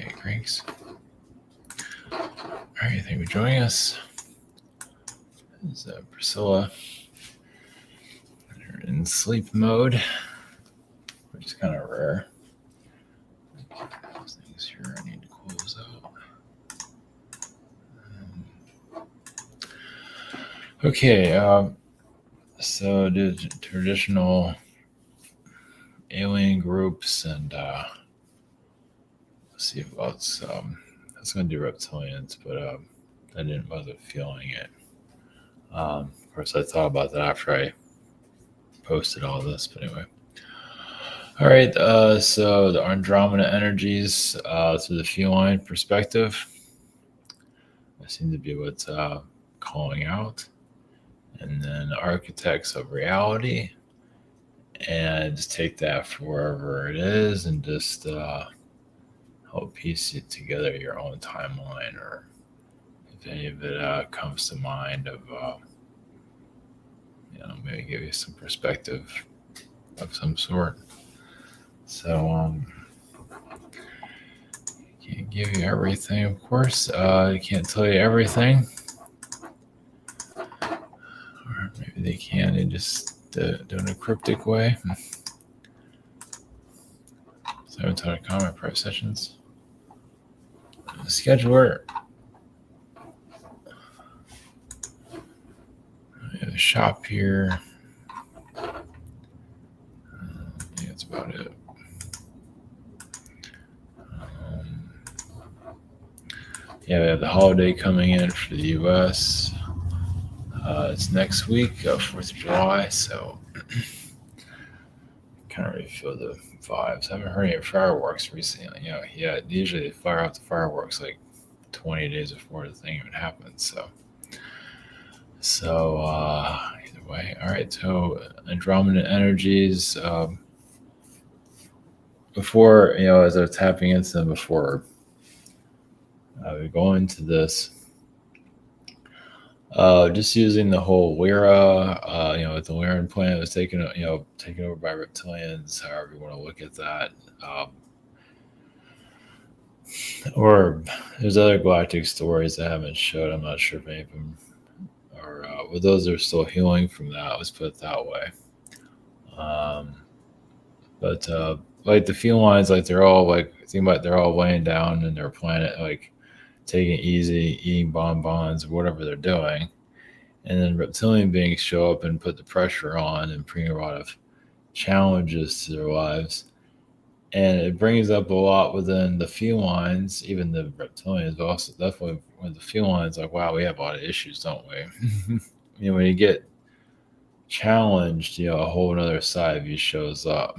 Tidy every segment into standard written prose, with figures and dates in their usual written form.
Okay, Grinks. All right, thank you for joining us. This is Priscilla. You're in sleep mode, which is kind of rare. Those things here I need to close out. Okay, so the traditional alien groups, and let's see if else. I was going to do reptilians, but I wasn't feeling it. Of course, I thought about that after I posted all this, but anyway. All right, so the Andromeda energies through the feline perspective seem to be what's calling out. And then architects of reality, and just take that for wherever it is and just help piece it together your own timeline, or if any of it comes to mind of maybe give you some perspective of some sort. So can't give you everything, of course. I can't tell you everything, or maybe they can. They just do it in a cryptic way. So I haven't taught a comment prep sessions. The scheduler. We have a shop here. I think that's about it. Yeah, we have the holiday coming in for the U.S. It's next week, 4th of July, so can't really feel the vibes. I haven't heard any fireworks recently. Yeah, usually they fire out the fireworks like 20 days before the thing even happens. So either way, all right. So Andromeda energies. Before as I was tapping into them before we go into this, just using the whole Lyra, with the Lyran planet was taken over by reptilians, however you want to look at that. Or there's other galactic stories I haven't showed. I'm not sure if any of them are, well, those are still healing from that. Let's put it that way. But like the felines, like they're all they're all laying down in their planet, like taking it easy, eating bonbons, whatever they're doing. And then reptilian beings show up and put the pressure on and bring a lot of challenges to their lives. And it brings up a lot within the felines, even the reptilians, but also definitely with the felines, like, wow, we have a lot of issues, don't we? When you get challenged, a whole other side of you shows up.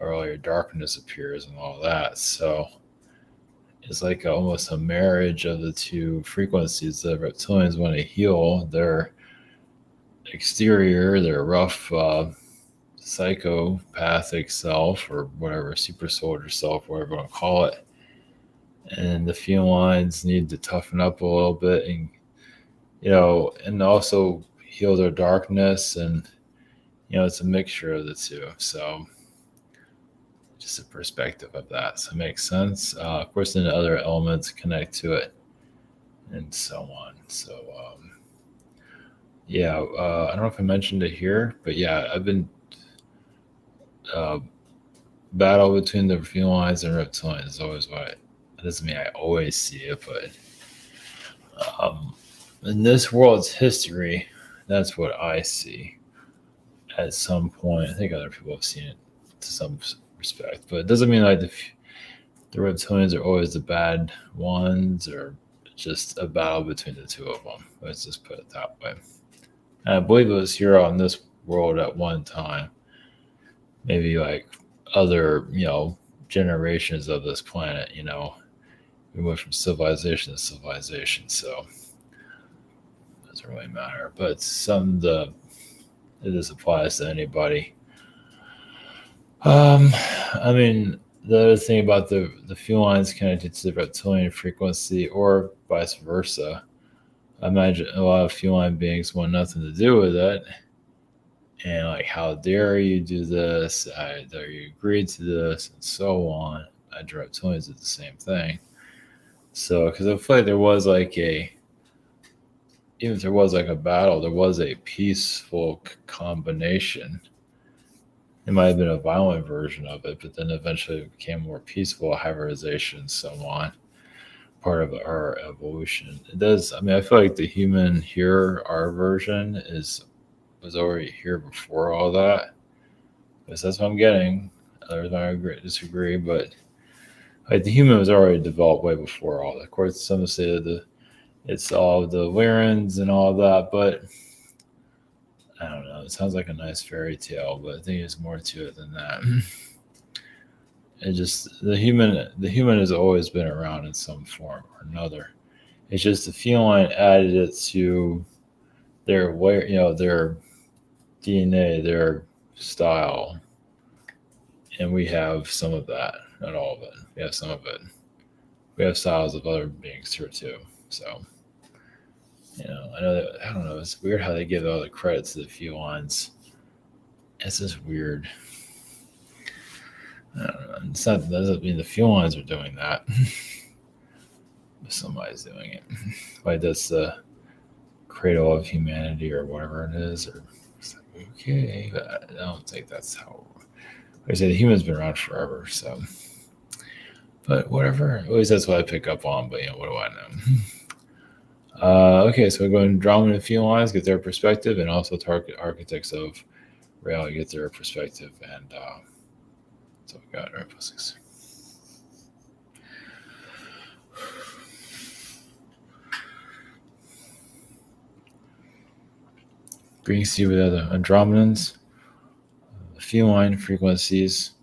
Earlier darkness appears and all that. So it's like almost a marriage of the two frequencies. The reptilians want to heal their exterior, their rough psychopathic self, or whatever, super soldier self, whatever you want to call it. And the felines need to toughen up a little bit, and and also heal their darkness. And it's a mixture of the two. So just a perspective of that. So it makes sense. Of course, then the other elements connect to it, and so on. So I don't know if I mentioned it here, but yeah, I've been battle between the felines and reptilians is always what. That doesn't mean I always see it, but in this world's history, that's what I see at some point. I think other people have seen it to some respect, but it doesn't mean like the reptilians are always the bad ones, or just a battle between the two of them. Let's just put it that way. And I believe it was here on this world at one time, maybe like other generations of this planet. We went from civilization to civilization, so it doesn't really matter. But it just applies to anybody. I mean, the other thing about the felines connected to the reptilian frequency, or vice versa. I imagine a lot of feline beings want nothing to do with it. And like, how dare you do this? How dare you agree to this? And so on. imagine reptilians did the same thing. So, because I feel like there was like even if there was like a battle, there was a peaceful combination. It might have been a violent version of it, but then eventually it became more peaceful, hybridization, and so on. Part of our evolution. It does. I mean, I feel like the human here, our version, was already here before all that. Because that's what I'm getting. Others might disagree, but like the human was already developed way before all that. Of course, some say that it's all the Lyrans and all that, but I don't know. It sounds like a nice fairy tale, but I think there's more to it than that. It just the human has always been around in some form or another. It's just the feline added it to their way, their DNA, their style, and we have some of that, not all of it. We have some of it. We have styles of other beings here too. So, I know that I don't know. It's weird how they give all the credit to the felines. It's just weird. I don't know. It's not, that doesn't mean the felines are doing that. Somebody's doing it. Like that's the cradle of humanity or whatever it is. Or okay, but I don't think that's how. Like I say, the human's been around forever. So, but whatever. At least that's what I pick up on. But what do I know? Okay, so we go Andromeda and Felines, get their perspective, and also target architects of reality get their perspective, and so we got our physics. Green sea with other Andromedans, feline frequencies.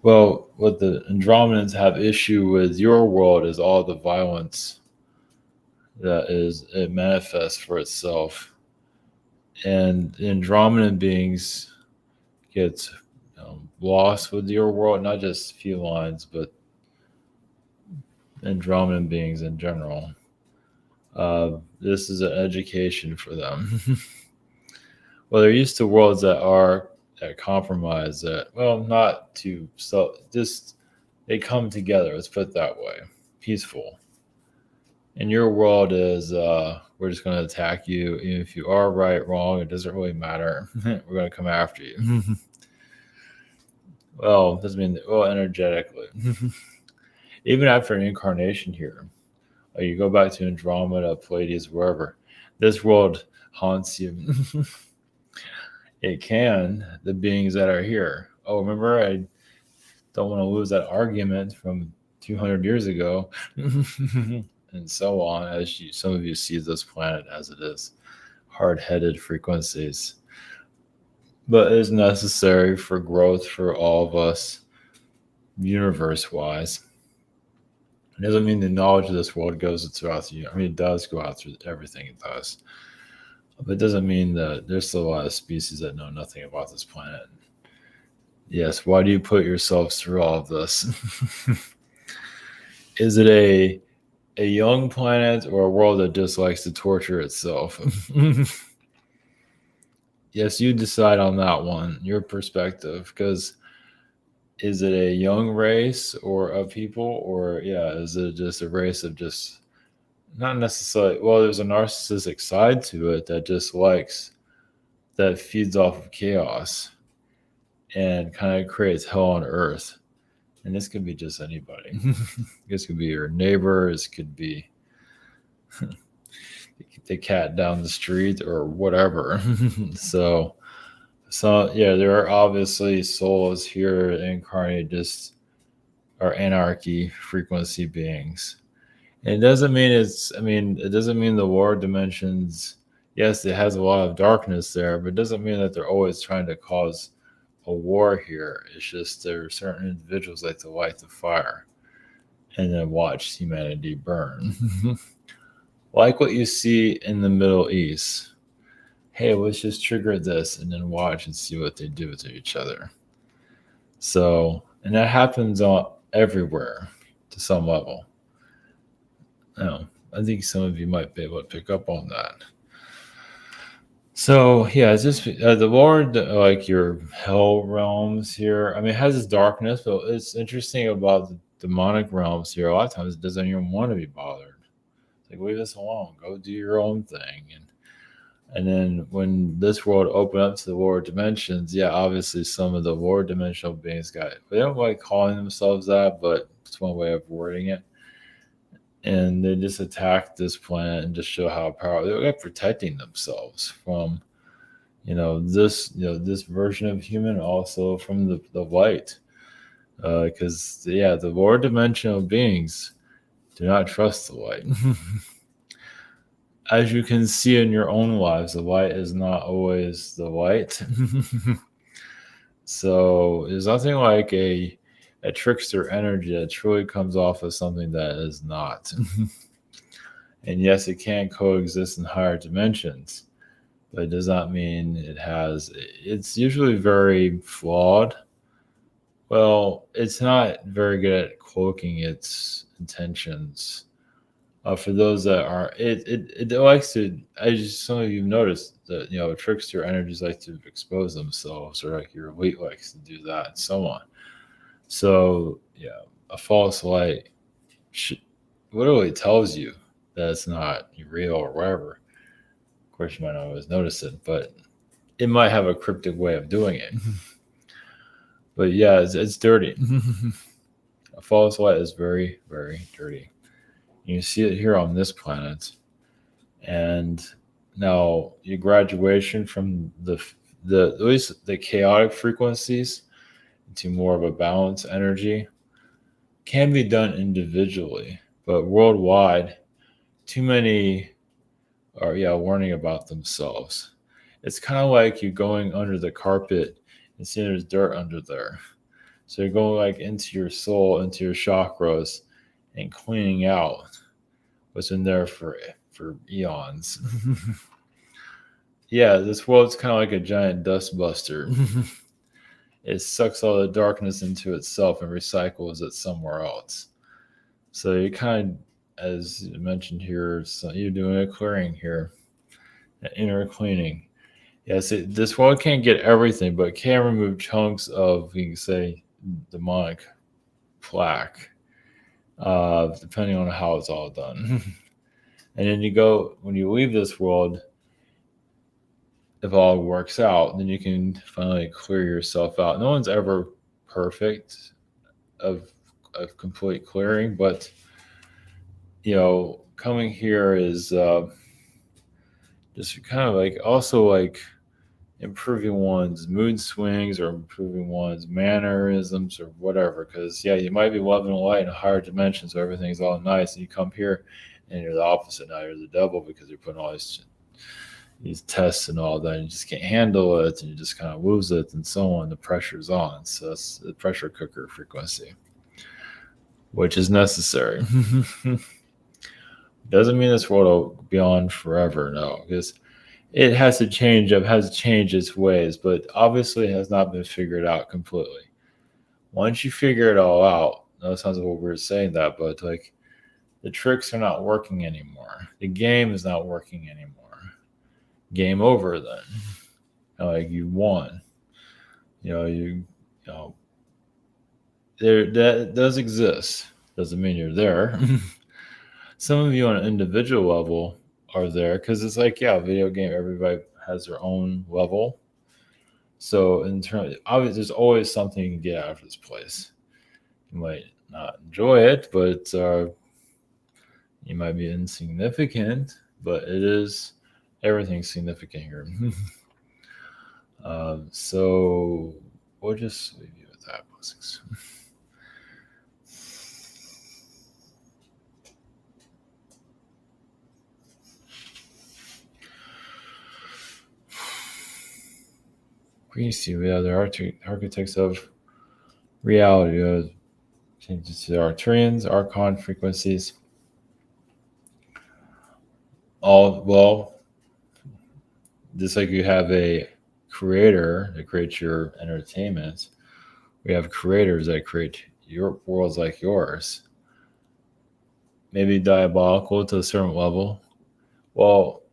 Well, what the Andromedans have issue with your world is all the violence that it manifests for itself, and the Andromedan beings get lost with your world, not just felines, but Andromedan beings in general. This is an education for them. Well, they're used to worlds that compromise that, well, not to, so just they come together. Let's put it that way, peaceful. And your world is we're just going to attack you, even if you are right, wrong. It doesn't really matter. We're going to come after you. Well, it doesn't mean energetically. Even after an incarnation here, you go back to Andromeda, Pleiades, wherever. This world haunts you. It can, the beings that are here. Oh, remember, I don't want to lose that argument from 200 years ago. And so on, as some of you see this planet as it is. Hard-headed frequencies. But it is necessary for growth for all of us, universe-wise. It doesn't mean the knowledge of this world goes throughout the. I mean, it does go out through everything it does. But it doesn't mean that there's still a lot of species that know nothing about this planet. Yes, why do you put yourselves through all of this? Is it a young planet or a world that just likes to torture itself? Yes, you decide on that one, your perspective, because is it a young race or of people, or is it just a race of just not necessarily, well, there's a narcissistic side to it that feeds off of chaos and kind of creates hell on earth. And this could be just anybody. This could be your neighbor. This could be the cat down the street or whatever. So there are obviously souls here incarnated just are anarchy frequency beings. And it doesn't mean it doesn't mean the war dimensions, yes, it has a lot of darkness there, but it doesn't mean that they're always trying to cause a war here. It's just there are certain individuals like to light the fire and then watch humanity burn. Like what you see in the Middle East. Hey, let's just trigger this and then watch and see what they do to each other. So, and that happens everywhere to some level. I think some of you might be able to pick up on that. So yeah, it's just the Lord, like your hell realms here. I mean, it has its darkness, but it's interesting about the demonic realms here. A lot of times, it doesn't even want to be bothered. It's like, leave us alone. Go do your own thing. And then when this world opened up to the lower dimensions, yeah, obviously some of the lower dimensional beings got. They don't like calling themselves that, but it's one way of wording it. And they just attack this planet and just show how powerful they're like protecting themselves from this version of human, also from the light, because yeah, the lower dimensional beings do not trust the light. As you can see in your own lives, the light is not always the light. So there's nothing like a trickster energy that truly comes off as something that is not. And yes, it can coexist in higher dimensions, but it does not mean it's usually very flawed. Well, it's not very good at cloaking its intentions. For those that are, it likes to. Some of you noticed that trickster energies like to expose themselves, or like your elite likes to do that, and so on. So yeah, a false light literally tells you that it's not real or whatever. Of course, you might not always notice it, but it might have a cryptic way of doing it. But yeah, it's dirty. A false light is very, very dirty. You see it here on this planet. And now your graduation from the at least the chaotic frequencies to more of a balanced energy can be done individually, but worldwide, too many are warning about themselves. It's kind of like you going under the carpet and seeing there's dirt under there. So you're going like into your soul, into your chakras, and cleaning out what's in there for eons. Yeah, this world's kind of like a giant dust buster. It sucks all the darkness into itself and recycles it somewhere else. So you kind of, as you mentioned here, so you're doing a clearing here, an inner cleaning. Yes, this world can't get everything, but it can remove chunks of, you can say, demonic plaque, depending on how it's all done. And then when you leave this world, if all works out, then you can finally clear yourself out. No one's ever perfect of complete clearing, but coming here is just kind of like also like improving one's mood swings or improving one's mannerisms or whatever. Because yeah, you might be loving light in a higher dimension, so everything's all nice, and you come here and you're the opposite. Now you're the devil because you're putting all these tests and all that, and you just can't handle it, and you just kind of lose it, and so on. The pressure's on, so it's the pressure cooker frequency, which is necessary. Doesn't mean this world will be on forever, no, because it has to change up, has to change its ways, but obviously it has not been figured out completely. Once you figure it all out, that sounds like what we were saying that, but like the tricks are not working anymore. The game is not working anymore. Game over then. Like you won. There that does exist. Doesn't mean you're there. Some of you on an individual level are there because it's like, yeah, video game, everybody has their own level. So in terms, obviously, there's always something you can get out of this place. You might not enjoy it, but you might be insignificant, but it is everything's significant here. So we'll just leave you with that. Blessings. We see the other architects of reality. Changes to the Arcturians, Archon frequencies. Just like you have a creator that creates your entertainment, we have creators that create your worlds like yours. Maybe diabolical to a certain level. Well,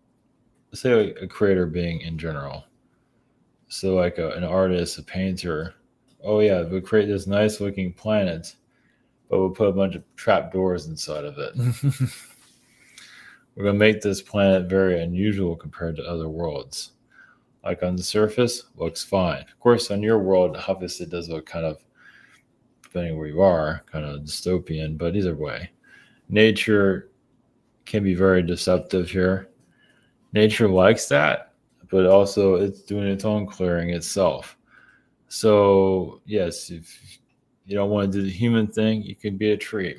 say a creator being in general. So like an artist, a painter. Oh yeah, we create this nice looking planet, but we'll put a bunch of trap doors inside of it. We're gonna make this planet very unusual compared to other worlds. Like on the surface, looks fine. Of course, on your world, obviously it does look kind of, depending where you are, kind of dystopian. But either way, nature can be very deceptive here. Nature likes that, but also it's doing its own clearing itself. So yes, if you don't want to do the human thing, you can be a tree.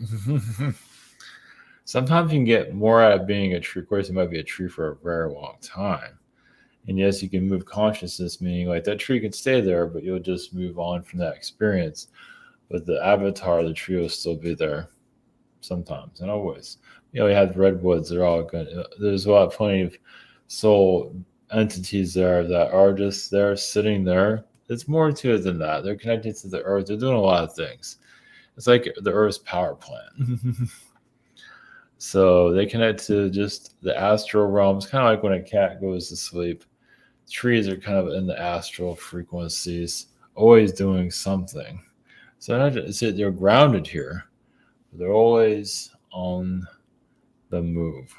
Sometimes you can get more out of being a tree. Of course, you might be a tree for a very long time. And yes, you can move consciousness, meaning like that tree can stay there, but you'll just move on from that experience. But the avatar of the tree will still be there sometimes and always. You know, you have redwoods, they're all good. There's a lot, plenty of soul entities there that are just there sitting there. There's more to it than that. They're connected to the earth, they're doing a lot of things. It's like the earth's power plant. So they connect to just the astral realms, kind of like when a cat goes to sleep. Trees are kind of in the astral frequencies, always doing something. So not just, they're grounded here, but they're always on the move.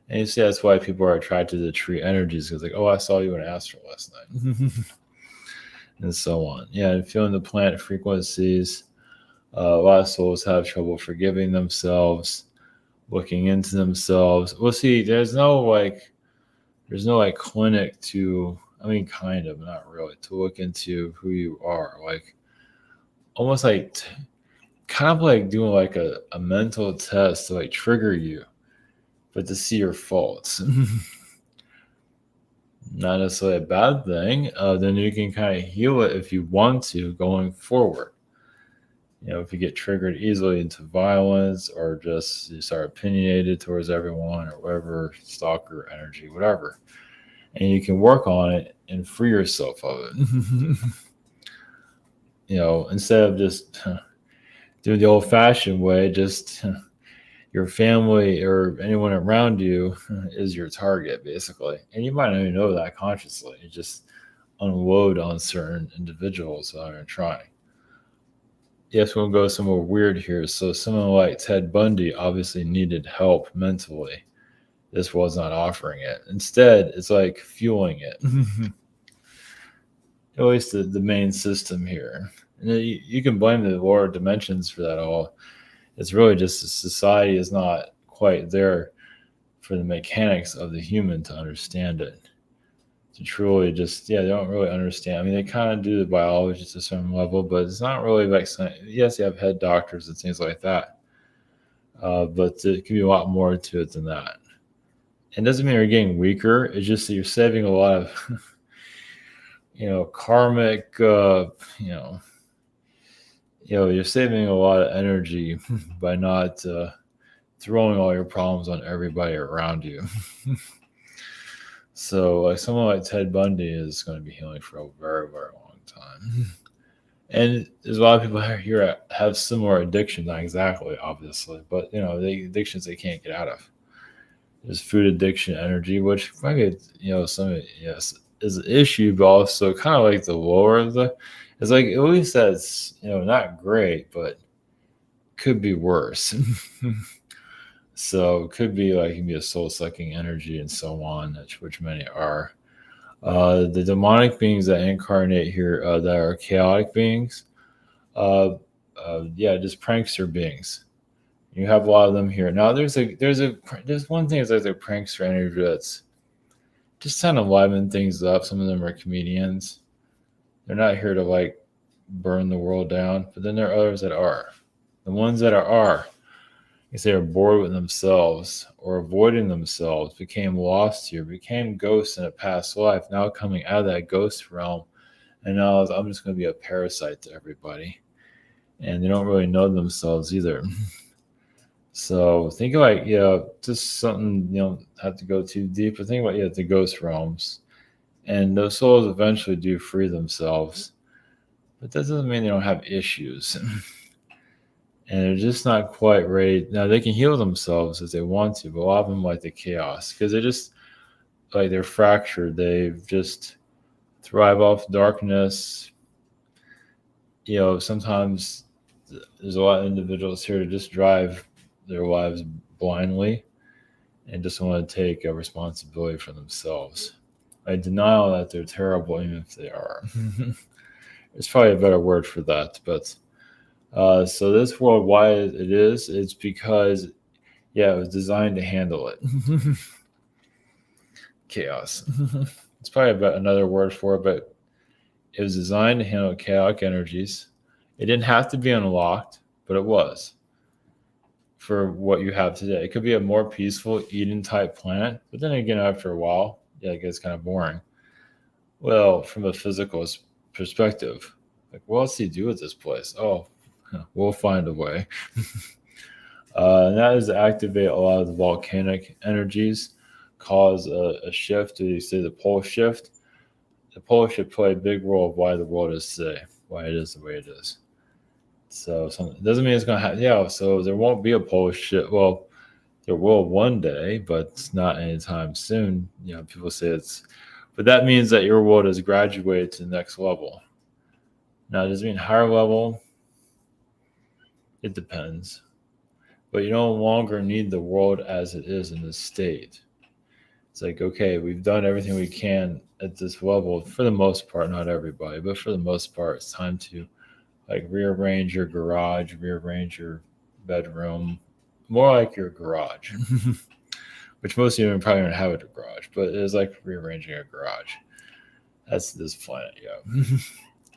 And you see that's why people are attracted to tree energies, because like, oh, I saw you in astral last night. And so on. Yeah, and feeling the plant frequencies. A lot of souls have trouble forgiving themselves, looking into themselves. Well, see, there's no like clinic to, I mean, kind of, not really, to look into who you are. Like almost like kind of like doing like a mental test to like trigger you, but to see your faults. Not necessarily a bad thing. Then you can kind of heal it if you want to going forward. You know, if you get triggered easily into violence or just you start opinionated towards everyone or whatever, stalker energy, whatever. And you can work on it and free yourself of it. You know, instead of just doing the old fashioned way, just your family or anyone around you is your target, basically. And you might not even know that consciously. You just unload on certain individuals that are trying. Yes, we'll go somewhere weird here. So someone like Ted Bundy obviously needed help mentally. This was not offering it. Instead, it's like fueling it. At least the main system here. And you can blame the lower dimensions for that all. It's really just the society is not quite there for the mechanics of the human to understand it. To truly just, they don't really understand. I mean, they kind of do the biology to a certain level, but it's not really like, yes, you have head doctors and things like that. But it can be a lot more to it than that. It doesn't mean you're getting weaker. It's just that you're saving a lot of, karmic, you're saving a lot of energy by not throwing all your problems on everybody around you. So, like someone like Ted Bundy is going to be healing for a very, very long time. And there's a lot of people here have similar addictions, not exactly, obviously, but the addictions they can't get out of. There's food addiction, energy, which maybe some yes is an issue, but also kind of like the lower of the. It's like at least that's not great, but could be worse. So it could be like it can be a soul sucking energy and so on, which many are. The demonic beings that incarnate here that are chaotic beings, just prankster beings. You have a lot of them here. Now there's one thing is like the prankster energy that's just kind of liven things up. Some of them are comedians. They're not here to like burn the world down, but then there are others that are. The ones that are, if they are bored with themselves or avoiding themselves, became lost here, became ghosts in a past life, now coming out of that ghost realm, and now I'm just going to be a parasite to everybody. And they don't really know themselves either. So think about, just something, you don't have to go too deep, but think about, the ghost realms. And those souls eventually do free themselves. But that doesn't mean they don't have issues. And they're just not quite ready. Now, they can heal themselves if they want to, but a lot of them like the chaos because they just like they're fractured. They just thrive off darkness. Sometimes there's a lot of individuals here to just drive their lives blindly and just want to take a responsibility for themselves. I denial that they're terrible, even if they are. There's probably a better word for that, but so this world, why it is, it's because it was designed to handle it. Chaos. It's probably about another word for it, but it was designed to handle chaotic energies. It didn't have to be unlocked, but it was for what you have today. It could be a more peaceful Eden type planet, but then again, after a while, it gets kind of boring. Well, from a physical perspective, like, what else do you do with this place? Oh, we'll find a way. And that is to activate a lot of the volcanic energies, cause a shift, to say the pole shift. The pole shift play a big role of why the world is today, why it is the way it is. So it doesn't mean it's going to happen. So there won't be a pole shift. Well, there will one day, but it's not anytime soon. People say but that means that your world has graduated to the next level. Now, does it mean higher level? It depends. But you no longer need the world as it is in this state. It's like, okay, we've done everything we can at this level for the most part, not everybody, but for the most part, it's time to rearrange your garage, rearrange your bedroom, more like your garage, which most of you probably don't have a garage, but it is like rearranging a garage. That's this planet,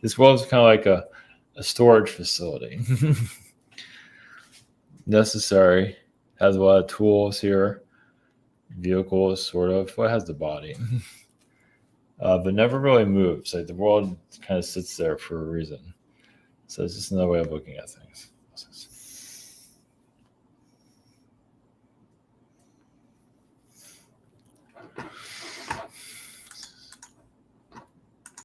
This world is kind of like a storage facility. Necessary, has a lot of tools here, vehicles, sort of. Well, it has the body, but never really moves. Like the world kind of sits there for a reason. So it's just another way of looking at things.